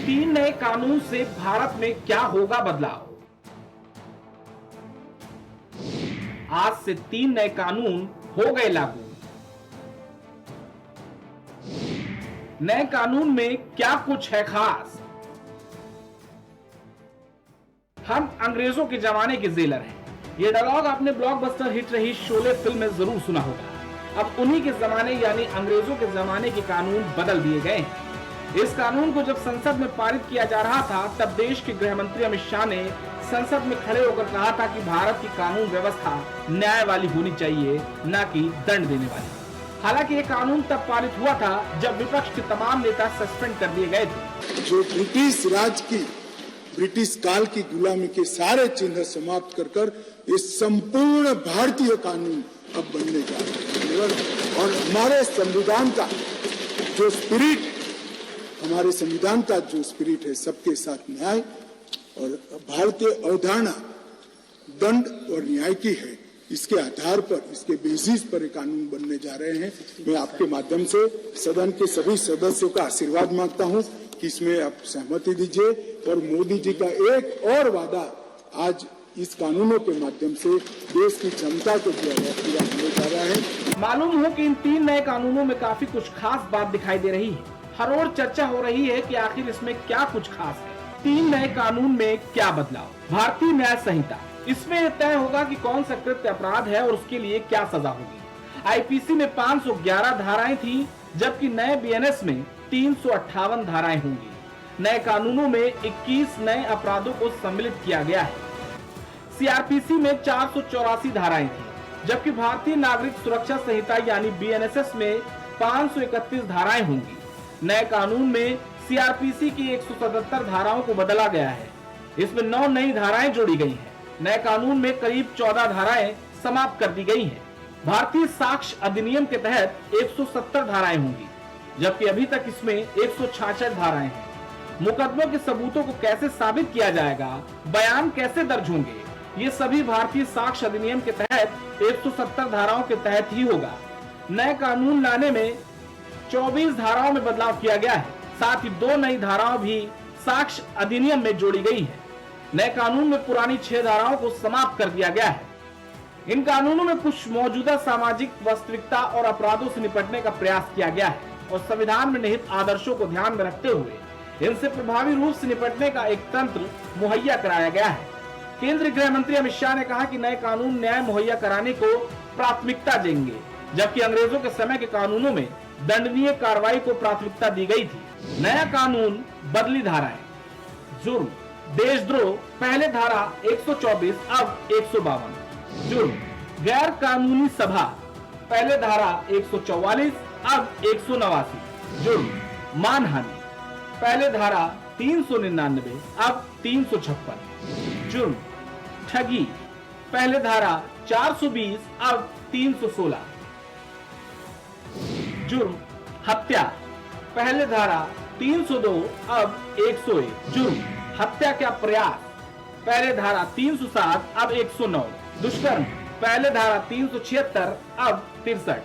3 नए कानून से भारत में क्या होगा बदलाव? आज से 3 नए कानून हो गए लागू। नए कानून में क्या कुछ है खास? हम अंग्रेजों के जमाने के जेलर हैं। ये डायलॉग आपने ब्लॉकबस्टर हिट रही शोले फिल्म में जरूर सुना होगा। अब उन्हीं के जमाने यानी अंग्रेजों के जमाने के कानून बदल दिए गए हैं। इस कानून को जब संसद में पारित किया जा रहा था तब देश के गृह मंत्री अमित शाह ने संसद में खड़े होकर कहा था कि भारत की कानून व्यवस्था न्याय वाली होनी चाहिए, न कि दंड देने वाली। हालांकि ये कानून तब पारित हुआ था जब विपक्ष के तमाम नेता सस्पेंड कर दिए गए थे। जो ब्रिटिश राज की, ब्रिटिश काल की गुलामी के सारे चिन्ह समाप्त कर ये संपूर्ण भारतीय कानून अब बनने जा रहे हैं। और हमारे संविधान का जो स्पिरिट, हमारे संविधान का जो स्पिरिट है, सबके साथ न्याय और भारतीय अवधारणा दंड और न्याय की है, इसके आधार पर, इसके बेसिस पर ये कानून बनने जा रहे हैं। मैं आपके माध्यम से सदन के सभी सदस्यों का आशीर्वाद मांगता हूं कि इसमें आप सहमति दीजिए और मोदी जी का एक और वादा आज इस कानूनों के माध्यम से देश की जनता को पूरा होने जा रहा है। मालूम हो कि इन 3 नए कानूनों में काफी कुछ खास बात दिखाई दे रही है। हर ओर चर्चा हो रही है कि आखिर इसमें क्या कुछ खास है। 3 नए कानून में क्या बदलाव? भारतीय न्याय संहिता, इसमें तय होगा कि कौन सा कृत्य अपराध है और उसके लिए क्या सजा होगी। आईपीसी में 511 धाराएं थी, जबकि नए बीएनएस में 358 धाराएं होंगी। नए कानूनों में 21 नए अपराधों को सम्मिलित किया गया है। सीआरपीसी में 484 धाराएं थी, जबकि भारतीय नागरिक सुरक्षा संहिता यानी बीएनएसएस में 531 धाराएं होंगी। नए कानून में सीआरपीसी की 177 धाराओं को बदला गया है। इसमें 9 नई धाराएं जोड़ी गई हैं। नए कानून में करीब 14 धाराएं समाप्त कर दी गई हैं। भारतीय साक्ष्य अधिनियम के तहत 170 धाराएं होंगी, जबकि अभी तक इसमें 166 धाराएं हैं। मुकदमों के सबूतों को कैसे साबित किया जाएगा, बयान कैसे दर्ज होंगे, ये सभी भारतीय साक्ष्य अधिनियम के तहत 170 धाराओं के तहत ही होगा। नए कानून लाने में 24 धाराओं में बदलाव किया गया है। साथ ही 2 नई धाराएं भी साक्ष्य अधिनियम में जोड़ी गई है। नए कानून में पुरानी 6 धाराओं को समाप्त कर दिया गया है। इन कानूनों में कुछ मौजूदा सामाजिक वास्तविकता और अपराधों से निपटने का प्रयास किया गया है और संविधान में निहित आदर्शों को ध्यान में रखते हुए इनसे प्रभावी रूप से निपटने का एक तंत्र मुहैया कराया गया है। केंद्रीय गृह मंत्री अमित शाह ने कहा कि नए कानून न्याय मुहैया कराने को प्राथमिकता देंगे, जबकि अंग्रेजों के समय के कानूनों में दंडनीय कार्रवाई को प्राथमिकता दी गई थी। नया कानून बदली धाराएं। जुर्म, देशद्रोह, पहले धारा 124 अब 152। जुर्म, गैर कानूनी सभा, पहले धारा 144 अब 189। जुर्म, मानहानि, पहले धारा 399 अब 356। जुर्म, ठगी, पहले धारा 420 अब 316। जुर्म, हत्या, पहले धारा 302 अब 101। जुर्म, हत्या का प्रयास, पहले धारा 307 अब 109। दुष्कर्म, पहले धारा 376 अब 63।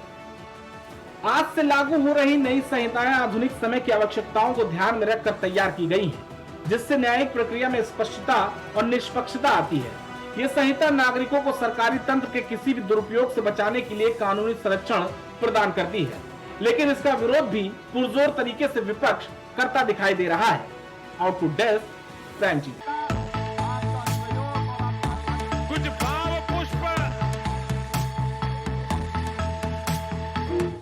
आज से लागू हो रही नई संहिताएं आधुनिक समय की आवश्यकताओं को ध्यान में रखकर तैयार की गई हैं, जिससे न्यायिक प्रक्रिया में स्पष्टता और निष्पक्षता आती है। ये संहिता नागरिकों को सरकारी तंत्र के किसी भी दुरुपयोग से बचाने के लिए कानूनी संरक्षण प्रदान करती है, लेकिन इसका विरोध भी पुरजोर तरीके से विपक्ष करता दिखाई दे रहा है। Output desk, prime TV. कुछ भाव पुष्प।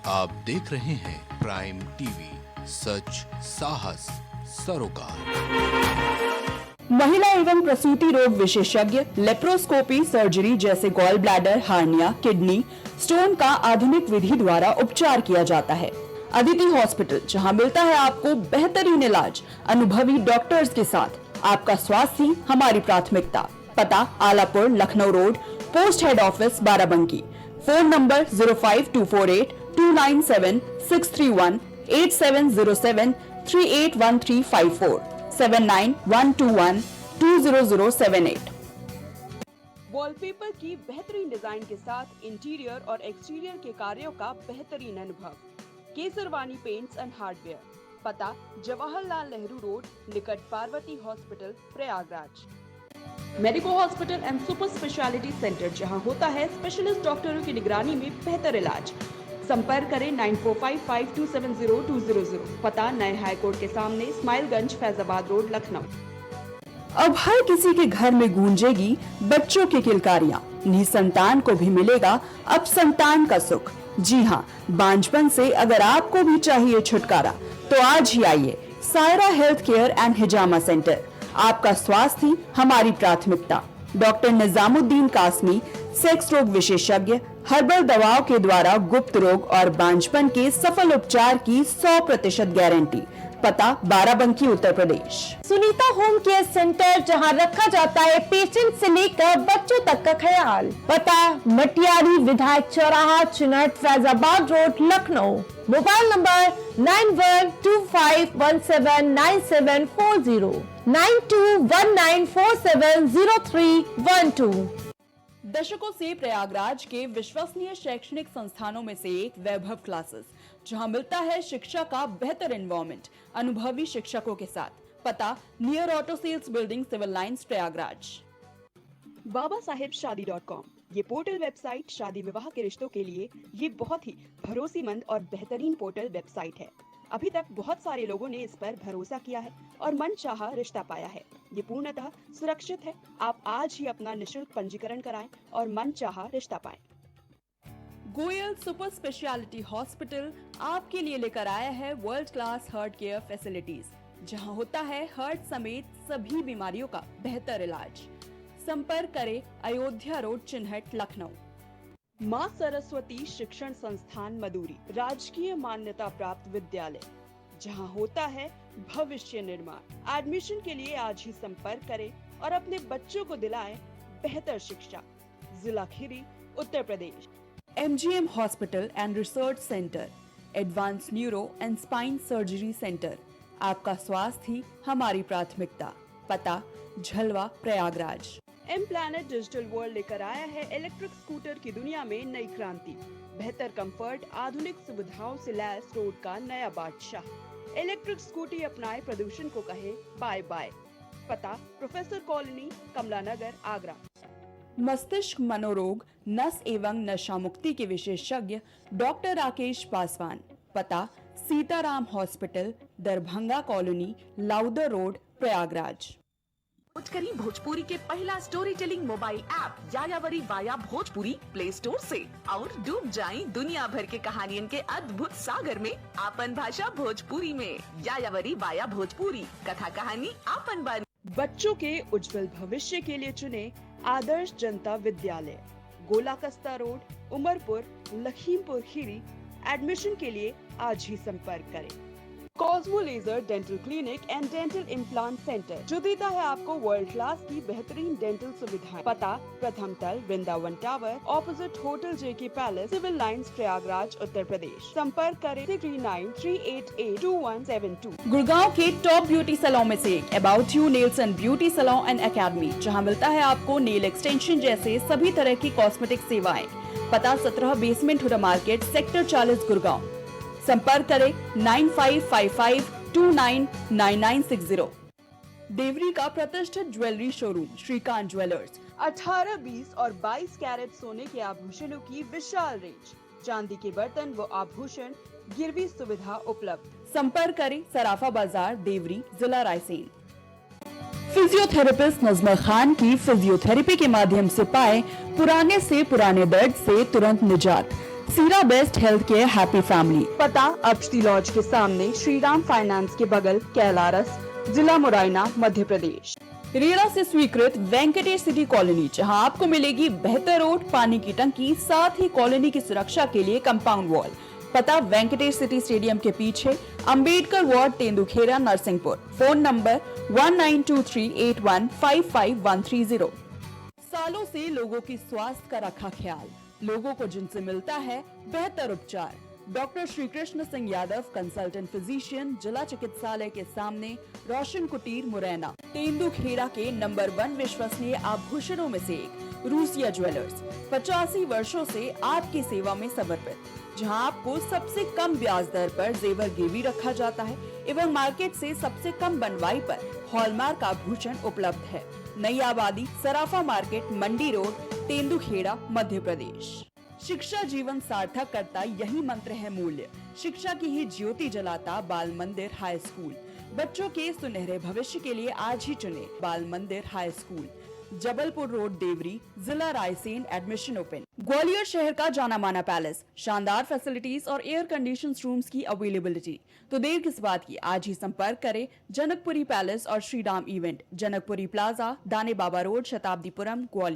आप देख रहे हैं प्राइम टीवी, सच साहस सरोकार। महिला एवं प्रसूति रोग विशेषज्ञ लेप्रोस्कोपी सर्जरी जैसे gall bladder, hernia, kidney stone का आधुनिक विधि द्वारा उपचार किया जाता है। अदिति हॉस्पिटल, जहां मिलता है आपको बेहतरीन इलाज अनुभवी डॉक्टर्स के साथ। आपका स्वास्थ्य ही हमारी प्राथमिकता। पता Alapur, Lucknow road, post head office, Barabanki. Phone number 05248 297 631 8707 381354 79121 20078। Wallpaper की बेहतरीन डिजाइन के साथ इंटीरियर और एक्सटीरियर के कार्यों का बेहतरीन अनुभव। केसरवानी पेंट्स एंड हार्डवेयर, पता जवाहरलाल नेहरू रोड निकट Parvati hospital Prayagraj. Medico hospital and super speciality centre, जहां होता है स्पेशलिस्ट डॉक्टरों की निगरानी में बेहतर इलाज। संपर्क करें 9455270200। पता नए हाई कोर्ट के सामने, इस्माइलगंज, फैजाबाद रोड, लखनऊ। अब हर किसी के घर में गूंजेगी बच्चों की किलकारियां। निसंतान को भी मिलेगा अब संतान का सुख। जी हाँ, बांझपन से अगर आपको भी चाहिए छुटकारा तो आज ही आइए Saira health care and hijama centre. आपका स्वास्थ्य ही हमारी प्राथमिकता। डॉक्टर निजामुद्दीन कासमी, सेक्स रोग विशेषज्ञ, हर्बल दवाओं के द्वारा गुप्त रोग और बांझपन के सफल उपचार की 100% गारंटी। पता Barabanki, Uttar Pradesh. Sunita home care centre, जहां रखा जाता है पेशेंट से लेकर बच्चों तक का ख्याल। पता मटियारी, विधायक चौराहा, Chinhat, Faizabad road, Lucknow. Mobile number 9125179740, 9219470312। दशकों से प्रयागराज के विश्वसनीय शैक्षणिक संस्थानों में से एक वैभव क्लासेस, जहां मिलता है शिक्षा का बेहतर एनवायरनमेंट अनुभवी शिक्षकों के साथ। पता near auto sales building, civil lines, Prayagraj. babasahebshadi.com, ये पोर्टल वेबसाइट शादी विवाह के रिश्तों के लिए ये बहुत ही भरोसेमंद और बेहतरीन पोर्टल वेबसाइट है। अभी तक बहुत सारे लोगों ने इस पर भरोसा किया है और मनचाहा रिश्ता पाया है। ये पूर्णतः सुरक्षित है। आप आज ही अपना निशुल्क पंजीकरण कराएं और मनचाहा रिश्ता पाएं। गोयल सुपर स्पेशलिटी हॉस्पिटल आपके लिए लेकर आया है world class heart care facilities, जहां होता है हार्ट समेत सभी बीमारियों का बेहतर इलाज। संपर्क करें अयोध्या रोड, चिन्हट, लखनऊ। माँ सरस्वती शिक्षण संस्थान मदुरी, राजकीय मान्यता प्राप्त विद्यालय, जहां होता है भविष्य निर्माण। एडमिशन के लिए आज ही संपर्क करें और अपने बच्चों को दिलाएं बेहतर शिक्षा। जिला Kheri, Uttar Pradesh. MGM hospital and research centre, advance neuro and spine surgery centre. आपका स्वास्थ्य ही हमारी प्राथमिकता। पता Jhalwa, Prayagraj. M planet digital world लेकर आया है इलेक्ट्रिक स्कूटर की दुनिया में नई क्रांति। बेहतर कंफर्ट, आधुनिक सुविधाओं से लैस रोड का नया बादशाह। इलेक्ट्रिक स्कूटी अपनाए, प्रदूषण को कहे बाय बाय। पता प्रोफेसर कॉलोनी, कमला नगर, आगरा। मस्तिष्क मनोरोग, नस एवं नशा मुक्ति के विशेषज्ञ डॉक्टर राकेश पासवान। पता Sitaram hospital, Darbhanga colony, Lowther road, Prayagraj. करी भोजपुरी के पहला story telling mobile app Yayavari via Bhojpuri play store से और डूब जाएं दुनिया भर के कहानियन के अद्भुत सागर में आपन भाषा भोजपुरी में। यायावरी वाया भोजपुरी, कथा कहानी आपन बन। बच्चों के उज्जवल भविष्य के लिए चुने आदर्श जनता विद्यालय, गोला कस्ता रोड, उमरपुर, लखीमपुर खीरी। एडमिशन के लिए आज ही संपर्क करें। Cosmo laser dental clinic and dental implant centre, जो देता है आपको वर्ल्ड क्लास की बेहतरीन डेंटल सुविधाएं। पता प्रथम तल, Vrindavan tower, opposite hotel JK palace, civil lines, Prayagraj, Uttar Pradesh. संपर्क करें 3938822172। गुड़गांव के टॉप ब्यूटी सैलून में से एक about you nails and beauty salon and academy, जहां मिलता है आपको नेल एक्सटेंशन जैसे सभी तरह की कॉस्मेटिक सेवाएं। पता 17 basement Huda market, sector 40, Gurgaon. संपर्क करें 9555299960। देवरी का प्रतिष्ठित ज्वेलरी शोरूम श्रीकांत ज्वेलर्स, 18, 20 और 22 कैरेट सोने के आभूषणों की विशाल रेंज, चांदी के बर्तन व आभूषण, गिरवी सुविधा उपलब्ध। संपर्क करें सराफा बाजार, देवरी, जिला रायसेन। फिजियोथेरेपिस्ट नजमा खान की फिजियोथेरेपी के माध्यम से पाए पुराने से पुराने दर्द से तुरंत निजात। सीरा best health care happy family. पता अक्षती लॉज के सामने, श्रीराम फाइनेंस के बगल, कैलारस, जिला मुरैना, मध्य प्रदेश। रेरा से स्वीकृत वेंकटेश सिटी कॉलोनी, जहां आपको मिलेगी बेहतर रोड, पानी की टंकी, साथ ही कॉलोनी की सुरक्षा के लिए कंपाउंड वॉल। पता वेंकटेश सिटी स्टेडियम के पीछे, Ambedkar ward, Tendukheda, Narsinghpur. Phone number 192381553130। सालों से लोगों की स्वास्थ्य का रखा ख्याल, लोगों को जिनसे मिलता है बेहतर उपचार। Doctor Shri Krishna Singh Yadav, consultant physician, जिला चिकित्सालय के सामने, रोशन कुटीर, मुरैना। तेंदुखेड़ा के नंबर 1 विश्वसनीय आभूषणों में से एक रूसिया ज्वेलर्स, 85 वर्षों से आपकी सेवा में समर्पित। जहां आपको सबसे कम ब्याज दर पर जेवर गिरवी रखा जाता है एवं मार्केट से सबसे कम बनवाई पर हॉलमार्क आभूषण उपलब्ध है। नई आबादी, सराफा मार्केट, मंडी रोड, तेंदुखेड़ा, मध्य प्रदेश। शिक्षा जीवन सार्थक करता यही मंत्र है मूल्य। शिक्षा की ही ज्योति जलाता बाल मंदिर हाई स्कूल। बच्चों के सुनहरे भविष्य के लिए आज ही चुने Bal Mandir high school, Jabalpur road, Deori, जिला रायसेन। Admission open. ग्वालियर शहर का जाना माना पैलेस, शानदार फैसिलिटीज और एयर कंडीशन रूम्स की अवेलेबिलिटी। तो देर किस बात की, आज ही संपर्क करें जनकपुरी पैलेस और श्रीराम इवेंट, जनकपुरी प्लाजा, दाने बाबा रोड, शताब्दीपुरम, ग्वालियर।